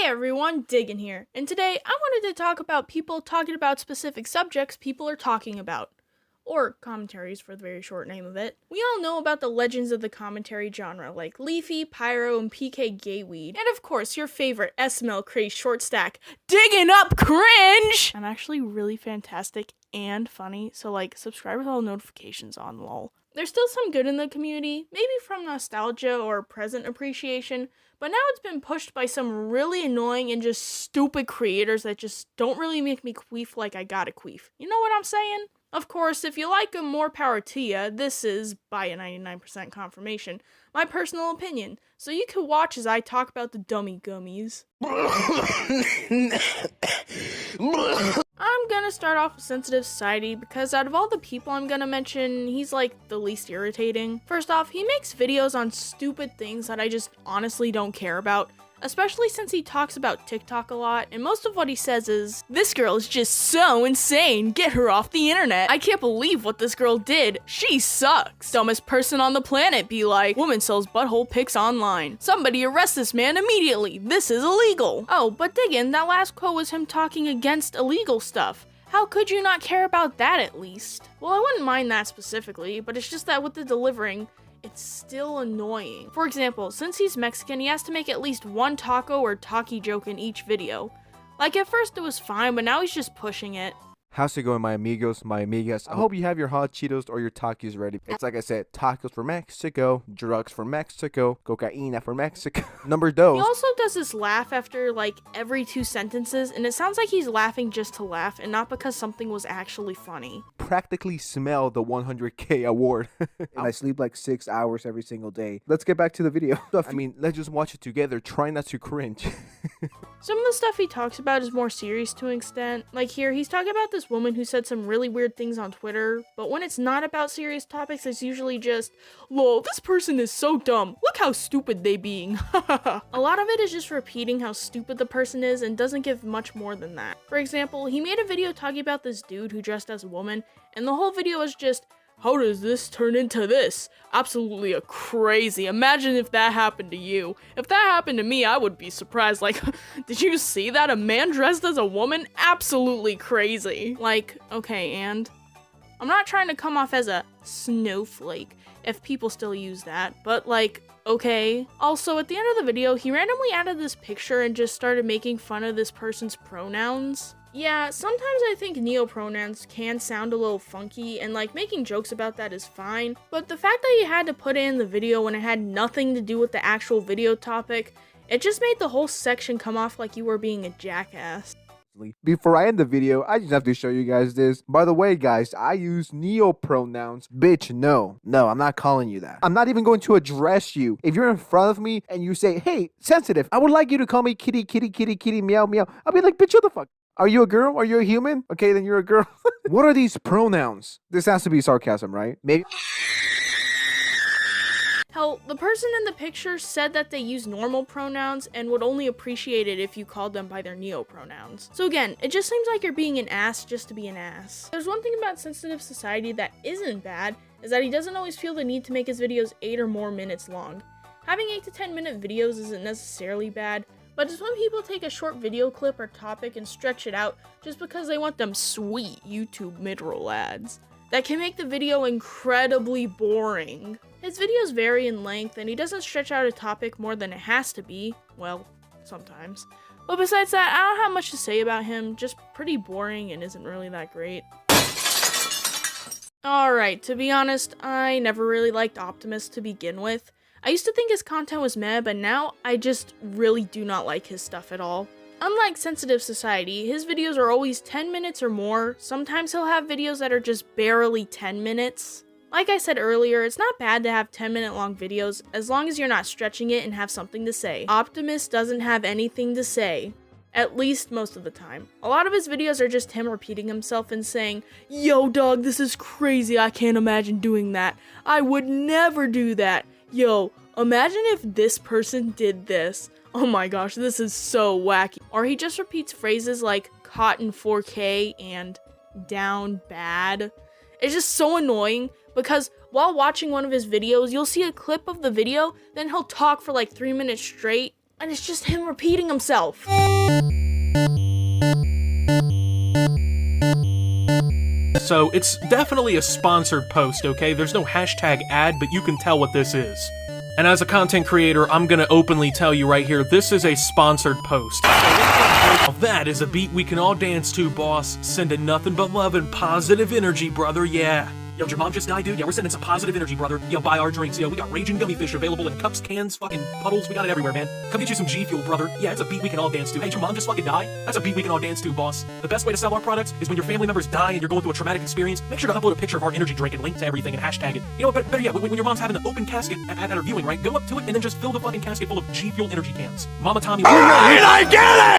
everyone, Diggin here, and today I wanted to talk about people talking about specific subjects people are talking about, or commentaries for the very short name of it. We all know about the legends of the commentary genre, like Leafy, Pyro, and PK Gayweed, and of course your favorite SML craze short stack, Digging Up Cringe! I'm actually really fantastic and funny, so subscribe with all notifications on, lol. There's still some good in the community, maybe from nostalgia or present appreciation, but now it's been pushed by some really annoying and just stupid creators that just don't really make me queef like I gotta queef. You know what I'm saying? Of course, if you like 'em, more power to ya. This is, by a 99% confirmation, my personal opinion, so you can watch as I talk about the dummy gummies. I'm gonna start off with Sensitive Society because out of all the people I'm gonna mention, he's the least irritating. First off, he makes videos on stupid things that I just honestly don't care about, especially since he talks about TikTok a lot, and most of what he says is, "This girl is just so insane, get her off the internet. I can't believe what this girl did, she sucks. Dumbest person on the planet," be like, "Woman sells butthole pics online. Somebody arrest this man immediately, this is illegal." Oh, but diggin', that last quote was him talking against illegal stuff. How could you not care about that at least? Well, I wouldn't mind that specifically, but it's just that with the delivering, it's still annoying. For example, since he's Mexican, he has to make at least one taco or taki joke in each video. At first it was fine, but now he's just pushing it. How's it going, my amigos, my amigas? I hope you have your hot Cheetos or your Takis ready. It's like I said, tacos for Mexico, drugs for Mexico, cocaína for Mexico. Number dos. He also does this laugh after every 2 sentences, and it sounds like he's laughing just to laugh and not because something was actually funny. Practically smell the 100K award. And I sleep 6 hours every single day. Let's get back to the video. I mean, let's just watch it together. Try not to cringe. Some of the stuff he talks about is more serious to an extent. Here, he's talking about this woman who said some really weird things on Twitter, but when it's not about serious topics, it's usually just, "Lol, this person is so dumb. Look how stupid they being." A lot of it is just repeating how stupid the person is and doesn't give much more than that. For example, he made a video talking about this dude who dressed as a woman, and the whole video was just, "How does this turn into this? Absolutely crazy. Imagine if that happened to you. If that happened to me, I would be surprised. Did you see that? A man dressed as a woman? Absolutely crazy." Okay, and I'm not trying to come off as a snowflake, if people still use that, but okay. Also, at the end of the video, he randomly added this picture and just started making fun of this person's pronouns. Yeah, sometimes I think neopronouns can sound a little funky, and making jokes about that is fine, but the fact that you had to put it in the video when it had nothing to do with the actual video topic, it just made the whole section come off like you were being a jackass. Before I end the video, I just have to show you guys this. By the way, guys, I use neopronouns. Bitch, no, I'm not calling you that. I'm not even going to address you. If you're in front of me and you say, "Hey, sensitive, I would like you to call me kitty, kitty, kitty, kitty, meow, meow," I'll be like, "Bitch, what the fuck? Are you a girl? Are you a human? Okay, then you're a girl." What are these pronouns? This has to be sarcasm, right? Maybe. Hell, the person in the picture said that they use normal pronouns and would only appreciate it if you called them by their neopronouns. So again, it just seems like you're being an ass just to be an ass. There's one thing about Sensitive Society that isn't bad, is that he doesn't always feel the need to make his videos 8 or more minutes long. Having 8 to 10 minute videos isn't necessarily bad, but it's when people take a short video clip or topic and stretch it out just because they want them sweet YouTube mid-roll ads that can make the video incredibly boring. His videos vary in length, and he doesn't stretch out a topic more than it has to be. Well, sometimes. But besides that, I don't have much to say about him, just pretty boring and isn't really that great. Alright, to be honest, I never really liked Optimus to begin with. I used to think his content was meh, but now I just really do not like his stuff at all. Unlike Sensitive Society, his videos are always 10 minutes or more. Sometimes he'll have videos that are just barely 10 minutes. Like I said earlier, it's not bad to have 10-minute long videos, as long as you're not stretching it and have something to say. Optimus doesn't have anything to say. At least most of the time. A lot of his videos are just him repeating himself and saying, "Yo dog, this is crazy, I can't imagine doing that. I would never do that. Yo, imagine if this person did this. Oh my gosh, this is so wacky." Or he just repeats phrases like "caught in 4K" and "down bad." It's just so annoying because while watching one of his videos, you'll see a clip of the video, then he'll talk for 3 minutes straight, and it's just him repeating himself. So it's definitely a sponsored post, okay? There's no hashtag ad, but you can tell what this is. And as a content creator, I'm gonna openly tell you right here, this is a sponsored post. That is a beat we can all dance to, boss. Sending nothing but love and positive energy, brother, yeah. Yo, did your mom just die, dude? Yeah, we're sending some positive energy, brother. Yo, buy our drinks. Yo, we got raging gummy fish available in cups, cans, fucking puddles. We got it everywhere, man. Come get you some G Fuel, brother. Yeah, it's a beat we can all dance to. Hey, did your mom just fucking die? That's a beat we can all dance to, boss. The best way to sell our products is when your family members die and you're going through a traumatic experience. Make sure to upload a picture of our energy drink and link to everything and hashtag it. You know what, better yet, when your mom's having an open casket at her viewing, right? Go up to it and then just fill the fucking casket full of G Fuel energy cans. Mama Tommy. Alright, I get it!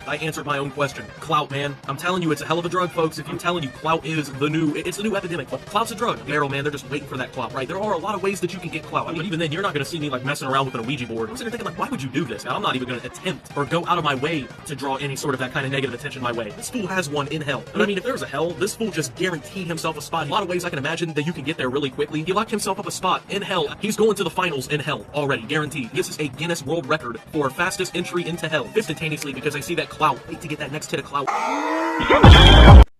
I answered my own question. Clout, man. I'm telling you, it's a hell of a drug, folks. If I'm telling you, clout is it's the new epidemic. Clout's a drug. Daryl, man, they're just waiting for that clout, right? There are a lot of ways that you can get clout. I mean, even then, you're not gonna see me, like, messing around with a Ouija board. I'm sitting there thinking, like, why would you do this? Now, I'm not even gonna attempt or go out of my way to draw any sort of that kind of negative attention my way. This fool has one in hell. And I mean, if there's a hell, this fool just guaranteed himself a spot. A lot of ways I can imagine that you can get there really quickly. He locked himself up a spot in hell. He's going to the finals in hell already, guaranteed. This is a Guinness World Record for fastest entry into hell instantaneously because I see that clout. Wait to get that next hit of clout.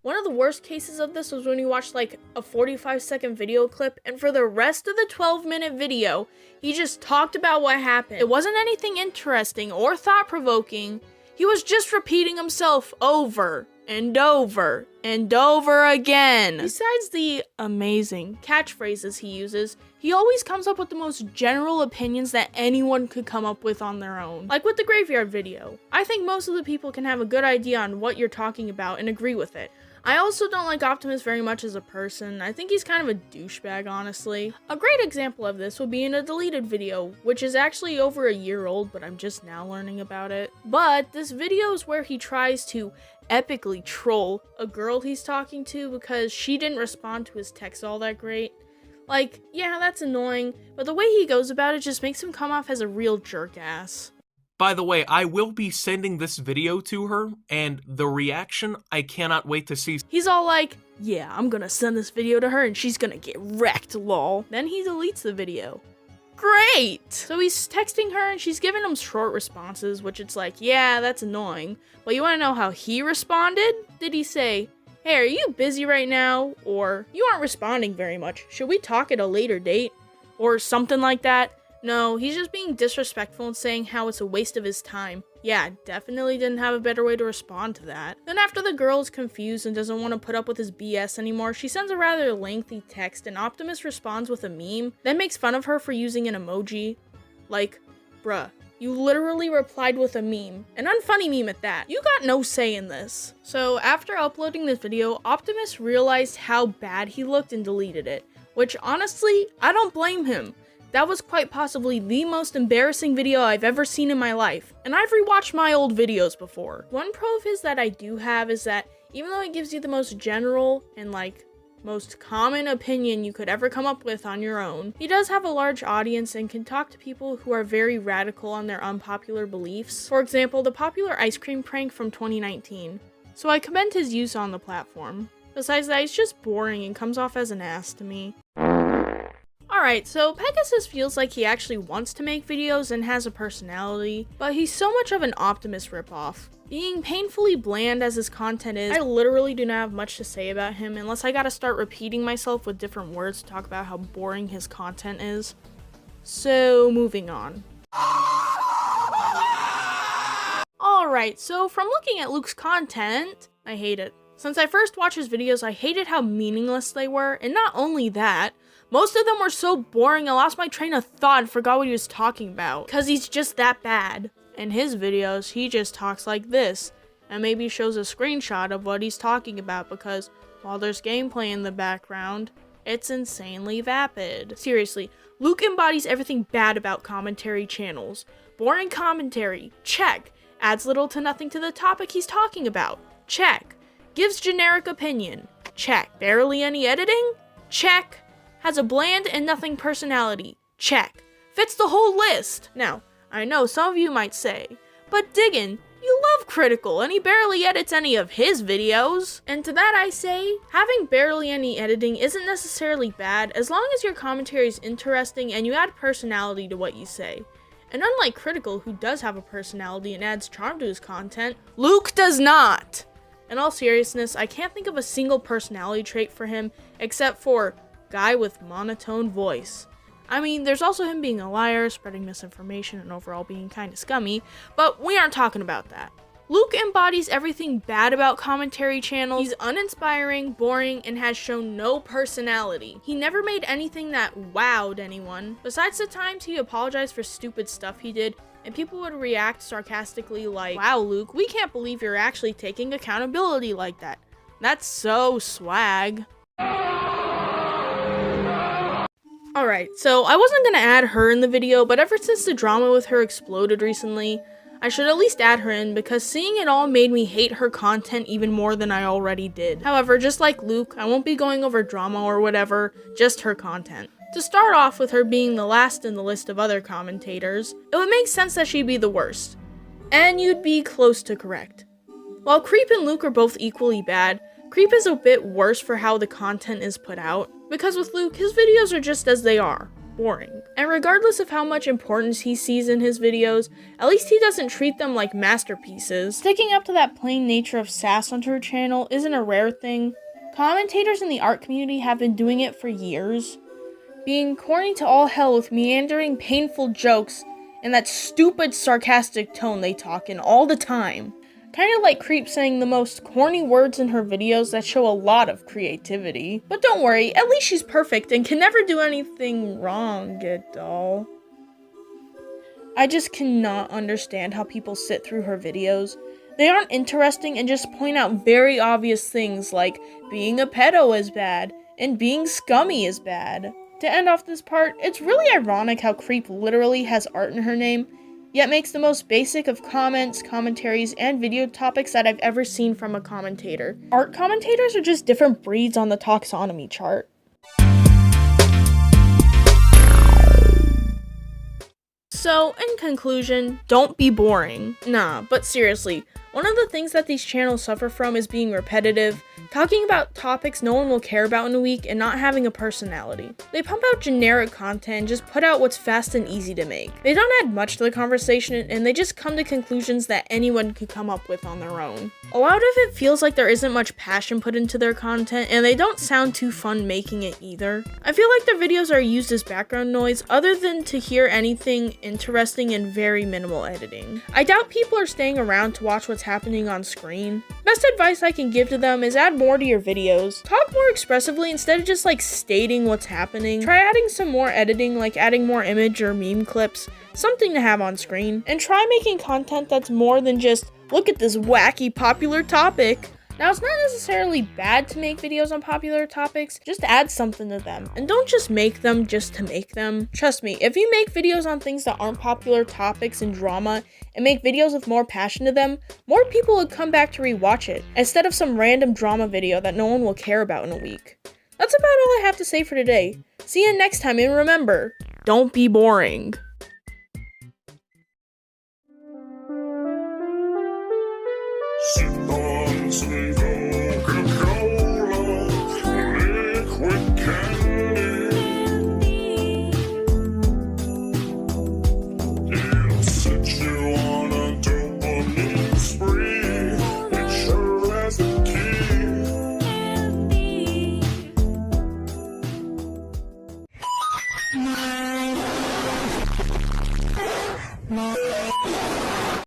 One of the worst cases of this was when you watched like a 45-second video clip, and for the rest of the 12-minute video, he just talked about what happened. It wasn't anything interesting or thought-provoking. He was just repeating himself over and over and over again. Besides the amazing catchphrases he uses, he always comes up with the most general opinions that anyone could come up with on their own. Like with the graveyard video. I think most of the people can have a good idea on what you're talking about and agree with it. I also don't like Optimus very much as a person. I think he's kind of a douchebag, honestly. A great example of this would be in a deleted video, which is actually over a year old, but I'm just now learning about it. But this video is where he tries to epically troll a girl he's talking to because she didn't respond to his text all that great. Like, yeah, that's annoying, but the way he goes about it just makes him come off as a real jerk ass. By the way, I will be sending this video to her, and the reaction I cannot wait to see. He's all like, yeah, I'm gonna send this video to her and she's gonna get wrecked, lol. Then he deletes the video. Great! So he's texting her and she's giving him short responses, which it's like, yeah, that's annoying. But you wanna know how he responded? Did he say, hey, are you busy right now? Or, you aren't responding very much. Should we talk at a later date? Or something like that? No, he's just being disrespectful and saying how it's a waste of his time. Yeah, definitely didn't have a better way to respond to that. Then after the girl is confused and doesn't want to put up with his BS anymore, she sends a rather lengthy text and Optimus responds with a meme, then makes fun of her for using an emoji. Like, bruh, you literally replied with a meme. An unfunny meme at that. You got no say in this. So after uploading this video, Optimus realized how bad he looked and deleted it. Which honestly, I don't blame him. That was quite possibly the most embarrassing video I've ever seen in my life, and I've rewatched my old videos before. One pro of his that I do have is that even though it gives you the most general and like most common opinion you could ever come up with on your own, he does have a large audience and can talk to people who are very radical on their unpopular beliefs. For example, the popular ice cream prank from 2019. So I commend his use on the platform. Besides that, he's just boring and comes off as an ass to me. Alright, so Pegasus feels like he actually wants to make videos and has a personality, but he's so much of an Optimus ripoff. Being painfully bland as his content is, I literally do not have much to say about him unless I gotta start repeating myself with different words to talk about how boring his content is. So, moving on. Alright, so from looking at Luke's content, I hate it. Since I first watched his videos, I hated how meaningless they were, and not only that, most of them were so boring I lost my train of thought and forgot what he was talking about. Cause he's just that bad. In his videos, he just talks like this, and maybe shows a screenshot of what he's talking about because while there's gameplay in the background, it's insanely vapid. Seriously, Luke embodies everything bad about commentary channels. Boring commentary, check. Adds little to nothing to the topic he's talking about, check. Gives generic opinion, check. Barely any editing, check. Has a bland and nothing personality, check. Fits the whole list. Now, I know some of you might say, but Diggin, you love Critical and he barely edits any of his videos. And to that I say, having barely any editing isn't necessarily bad as long as your commentary is interesting and you add personality to what you say. And unlike Critical, who does have a personality and adds charm to his content, Luke does not! In all seriousness, I can't think of a single personality trait for him except for guy with monotone voice. I mean, there's also him being a liar, spreading misinformation, and overall being kinda scummy, but we aren't talking about that. Luke embodies everything bad about commentary channels. He's uninspiring, boring, and has shown no personality. He never made anything that wowed anyone. Besides the times he apologized for stupid stuff he did, and people would react sarcastically like, "Wow, Luke, we can't believe you're actually taking accountability like that. That's so swag." Alright, so I wasn't gonna add her in the video, but ever since the drama with her exploded recently, I should at least add her in because seeing it all made me hate her content even more than I already did. However, just like Luke, I won't be going over drama or whatever, just her content. To start off with her being the last in the list of other commentators, it would make sense that she'd be the worst. And you'd be close to correct. While Creep and Luke are both equally bad, Creep is a bit worse for how the content is put out, because with Luke, his videos are just as they are. Boring. And regardless of how much importance he sees in his videos, at least he doesn't treat them like masterpieces. Sticking up to that plain nature of sass onto her channel isn't a rare thing. Commentators in the art community have been doing it for years. Being corny to all hell with meandering, painful jokes and that stupid sarcastic tone they talk in all the time. Kinda like Creep saying the most corny words in her videos that show a lot of creativity. But don't worry, at least she's perfect and can never do anything wrong at all. I just cannot understand how people sit through her videos. They aren't interesting and just point out very obvious things like being a pedo is bad and being scummy is bad. To end off this part, it's really ironic how Creep literally has art in her name, yet makes the most basic of comments, commentaries, and video topics that I've ever seen from a commentator. Art commentators are just different breeds on the taxonomy chart. So, in conclusion, don't be boring. Nah, but seriously, one of the things that these channels suffer from is being repetitive, talking about topics no one will care about in a week, and not having a personality. They pump out generic content and just put out what's fast and easy to make. They don't add much to the conversation, and they just come to conclusions that anyone could come up with on their own. A lot of it feels like there isn't much passion put into their content, and they don't sound too fun making it either. I feel like their videos are used as background noise other than to hear anything interesting and very minimal editing. I doubt people are staying around to watch what's happening on screen. Best advice I can give to them is add more to your videos. Talk more expressively instead of just like stating what's happening. Try adding some more editing, like adding more image or meme clips, something to have on screen. And try making content that's more than just, look at this wacky popular topic. Now, it's not necessarily bad to make videos on popular topics, just add something to them. And don't just make them just to make them. Trust me, if you make videos on things that aren't popular topics and drama, and make videos with more passion to them, more people would come back to rewatch it, instead of some random drama video that no one will care about in a week. That's about all I have to say for today. See you next time, and remember, don't be boring. Sit on,